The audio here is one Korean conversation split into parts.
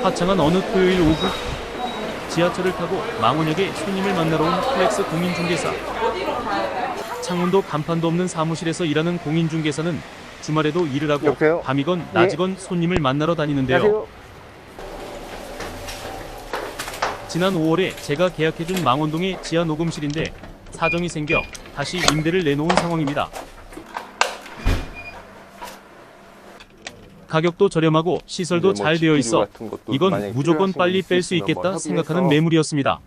화창한 어느 토요일 오후, 지하철을 타고 망원역에 손님을 만나러 온 플렉스 공인중개사. 창문도 간판도 없는 사무실에서 일하는 공인중개사는 주말에도 일을 하고 여보세요? 밤이건 낮이건 손님을 만나러 다니는데요. 안녕하세요. 지난 5월에 제가 계약해준 망원동의 지하 녹음실인데 사정이 생겨 다시 임대를 내놓은 상황입니다. 가격도 저렴하고 시설도 잘 되어 있어 이건 무조건 빨리 뺄 수 있겠다 생각하는 매물이었습니다.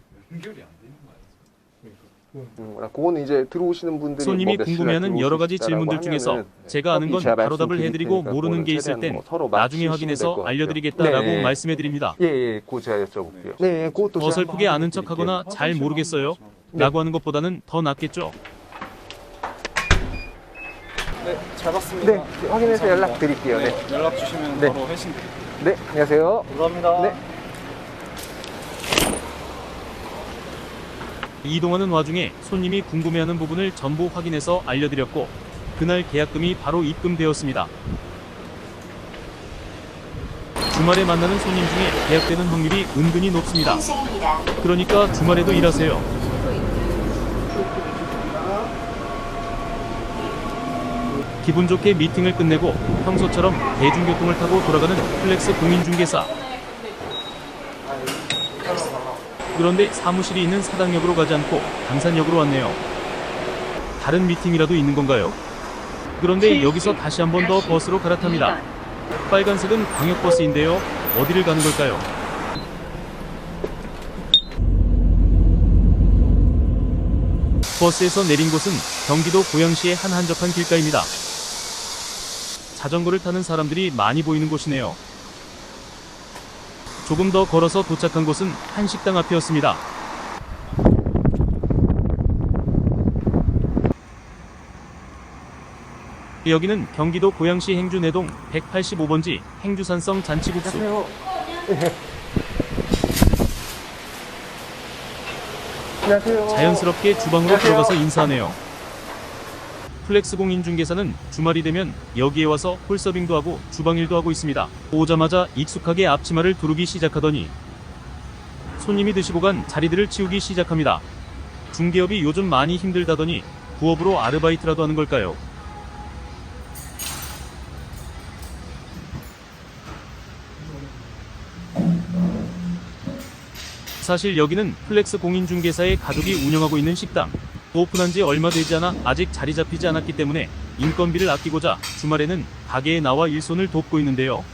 그거는 이제 들어오시는 분들이 손님이 뭐 궁금해하는 여러 가지 질문들 중에서 제가 아는 건 바로 답을 해드리고 모르는 게 있을 땐 나중에 확인해서 알려드리겠다라고 말씀해드립니다. 예, 그거 제가 여쭤볼게요. 네, 그것도 어설프게 아는 척하거나 잘 모르겠어요 라고 하는 것보다는 더 낫겠죠. 네, 잘 봤습니다. 네, 확인해서 연락드릴게요. 네. 연락 주시면 네. 바로 회신 드릴게요. 네, 안녕하세요. 감사합니다. 네. 이동하는 와중에 손님이 궁금해하는 부분을 전부 확인해서 알려드렸고 그날 계약금이 바로 입금되었습니다. 주말에 만나는 손님 중에 계약되는 확률이 은근히 높습니다. 그러니까 주말에도 일하세요. 기분 좋게 미팅을 끝내고 평소처럼 대중교통을 타고 돌아가는 플렉스 공인중개사. 그런데 사무실이 있는 사당역으로 가지 않고 당산역으로 왔네요. 다른 미팅이라도 있는 건가요? 그런데 여기서 다시 한 번 더 버스로 갈아탑니다. 빨간색은 광역버스인데요. 어디를 가는 걸까요? 버스에서 내린 곳은 경기도 고양시의 한 한적한 길가입니다. 자전거를 타는 사람들이 많이 보이는 곳이네요. 조금 더 걸어서 도착한 곳은 한 식당 앞이었습니다. 여기는 경기도 고양시 행주내동 185번지 행주산성 잔치국수. 안녕하세요. 자연스럽게 주방으로 들어가서 인사하네요. 플렉스 공인중개사는 주말이 되면 여기에 와서 홀서빙도 하고 주방일도 하고 있습니다. 오자마자 익숙하게 앞치마를 두르기 시작하더니 손님이 드시고 간 자리들을 치우기 시작합니다. 중개업이 요즘 많이 힘들다더니 부업으로 아르바이트라도 하는 걸까요? 사실 여기는 플렉스 공인중개사의 가족이 운영하고 있는 식당. 오픈한 지 얼마 되지 않아 아직 자리 잡히지 않았기 때문에 인건비를 아끼고자 주말에는 가게에 나와 일손을 돕고 있는데요.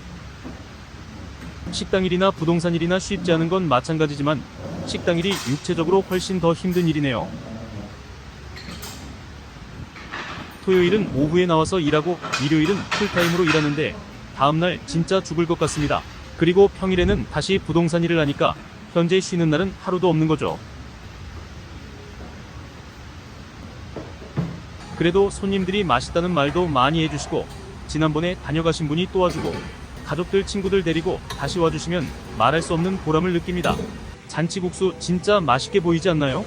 식당 일이나 부동산 일이나 쉽지 않은 건 마찬가지지만 식당 일이 육체적으로 훨씬 더 힘든 일이네요. 토요일은 오후에 나와서 일하고 일요일은 풀타임으로 일하는데 다음날 진짜 죽을 것 같습니다. 그리고 평일에는 다시 부동산 일을 하니까 현재 쉬는 날은 하루도 없는 거죠. 그래도 손님들이 맛있다는 말도 많이 해주시고 지난번에 다녀가신 분이 또 와주고 가족들 친구들 데리고 다시 와주시면 말할 수 없는 보람을 느낍니다. 잔치국수 진짜 맛있게 보이지 않나요?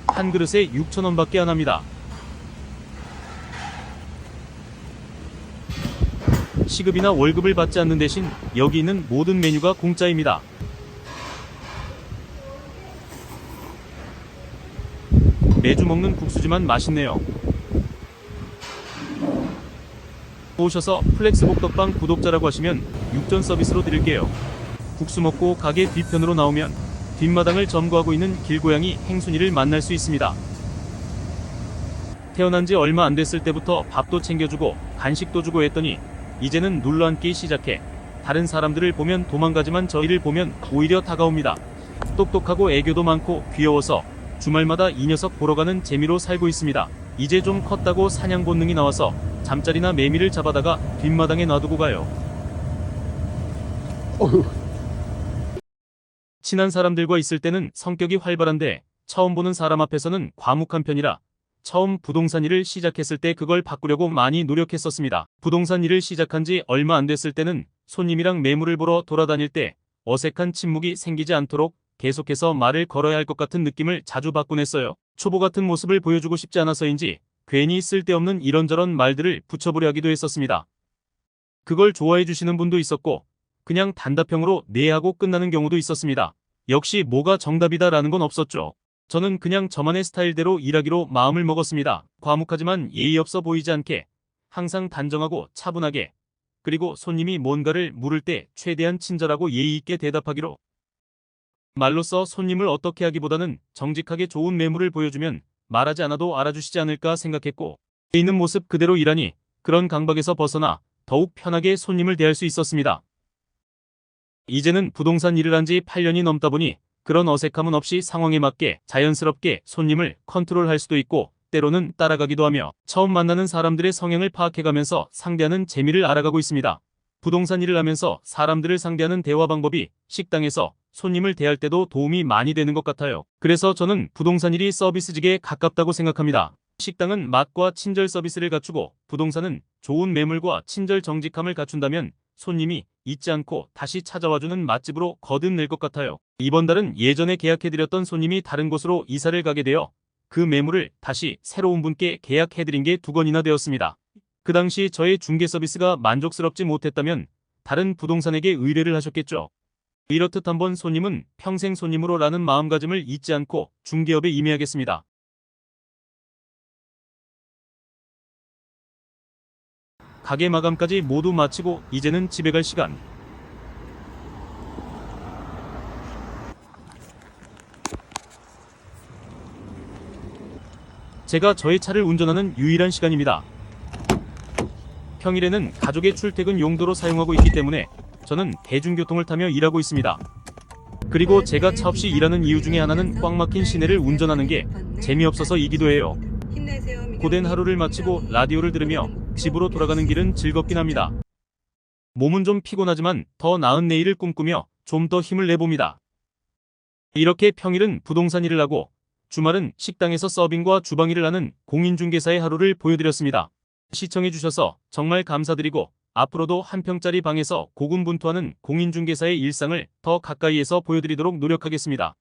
한 그릇에 6,000원밖에 안 합니다. 시급이나 월급을 받지 않는 대신 여기 있는 모든 메뉴가 공짜입니다. 매주 먹는 국수지만 맛있네요. 오셔서 플렉스 복덕방 구독자라고 하시면 육전 서비스로 드릴게요. 국수 먹고 가게 뒤편으로 나오면 뒷마당을 점거하고 있는 길고양이 행순이를 만날 수 있습니다. 태어난 지 얼마 안 됐을 때부터 밥도 챙겨주고 간식도 주고 했더니 이제는 눌러앉기 시작해 다른 사람들을 보면 도망가지만 저희를 보면 오히려 다가옵니다. 똑똑하고 애교도 많고 귀여워서 주말마다 이 녀석 보러 가는 재미로 살고 있습니다. 이제 좀 컸다고 사냥 본능이 나와서 잠자리나 매미를 잡아다가 뒷마당에 놔두고 가요. 친한 사람들과 있을 때는 성격이 활발한데 처음 보는 사람 앞에서는 과묵한 편이라 처음 부동산 일을 시작했을 때 그걸 바꾸려고 많이 노력했었습니다. 부동산 일을 시작한 지 얼마 안 됐을 때는 손님이랑 매물을 보러 돌아다닐 때 어색한 침묵이 생기지 않도록 계속해서 말을 걸어야 할 것 같은 느낌을 자주 받곤 했어요. 초보 같은 모습을 보여주고 싶지 않아서인지 괜히 쓸데없는 이런저런 말들을 붙여보려 하기도 했었습니다. 그걸 좋아해 주시는 분도 있었고 그냥 단답형으로 네 하고 끝나는 경우도 있었습니다. 역시 뭐가 정답이다라는 건 없었죠. 저는 그냥 저만의 스타일대로 일하기로 마음을 먹었습니다. 과묵하지만 예의 없어 보이지 않게 항상 단정하고 차분하게, 그리고 손님이 뭔가를 물을 때 최대한 친절하고 예의 있게 대답하기로. 말로써 손님을 어떻게 하기보다는 정직하게 좋은 매물을 보여주면 말하지 않아도 알아주시지 않을까 생각했고, 있는 모습 그대로 일하니 그런 강박에서 벗어나 더욱 편하게 손님을 대할 수 있었습니다. 이제는 부동산 일을 한 지 8년이 넘다 보니 그런 어색함은 없이 상황에 맞게 자연스럽게 손님을 컨트롤할 수도 있고, 때로는 따라가기도 하며 처음 만나는 사람들의 성향을 파악해가면서 상대하는 재미를 알아가고 있습니다. 부동산 일을 하면서 사람들을 상대하는 대화 방법이 식당에서 손님을 대할 때도 도움이 많이 되는 것 같아요. 그래서 저는 부동산 일이 서비스직에 가깝다고 생각합니다. 식당은 맛과 친절 서비스를 갖추고 부동산은 좋은 매물과 친절 정직함을 갖춘다면 손님이 잊지 않고 다시 찾아와주는 맛집으로 거듭낼 것 같아요. 이번 달은 예전에 계약해드렸던 손님이 다른 곳으로 이사를 가게 되어 그 매물을 다시 새로운 분께 계약해드린 게 2건이나 되었습니다. 그 당시 저의 중개 서비스가 만족스럽지 못했다면 다른 부동산에게 의뢰를 하셨겠죠. 이렇듯 한번 손님은 평생 손님으로 라는 마음가짐을 잊지 않고 중개업에 임해야겠습니다. 가게 마감까지 모두 마치고 이제는 집에 갈 시간. 제가 저의 차를 운전하는 유일한 시간입니다. 평일에는 가족의 출퇴근 용도로 사용하고 있기 때문에 저는 대중교통을 타며 일하고 있습니다. 그리고 제가 차 없이 일하는 이유 중에 하나는 꽉 막힌 시내를 운전하는 게 재미없어서이기도 해요. 고된 하루를 마치고 라디오를 들으며 집으로 돌아가는 길은 즐겁긴 합니다. 몸은 좀 피곤하지만 더 나은 내일을 꿈꾸며 좀 더 힘을 내봅니다. 이렇게 평일은 부동산 일을 하고 주말은 식당에서 서빙과 주방 일을 하는 공인중개사의 하루를 보여드렸습니다. 시청해주셔서 정말 감사드리고 앞으로도 한 평짜리 방에서 고군분투하는 공인중개사의 일상을 더 가까이에서 보여드리도록 노력하겠습니다.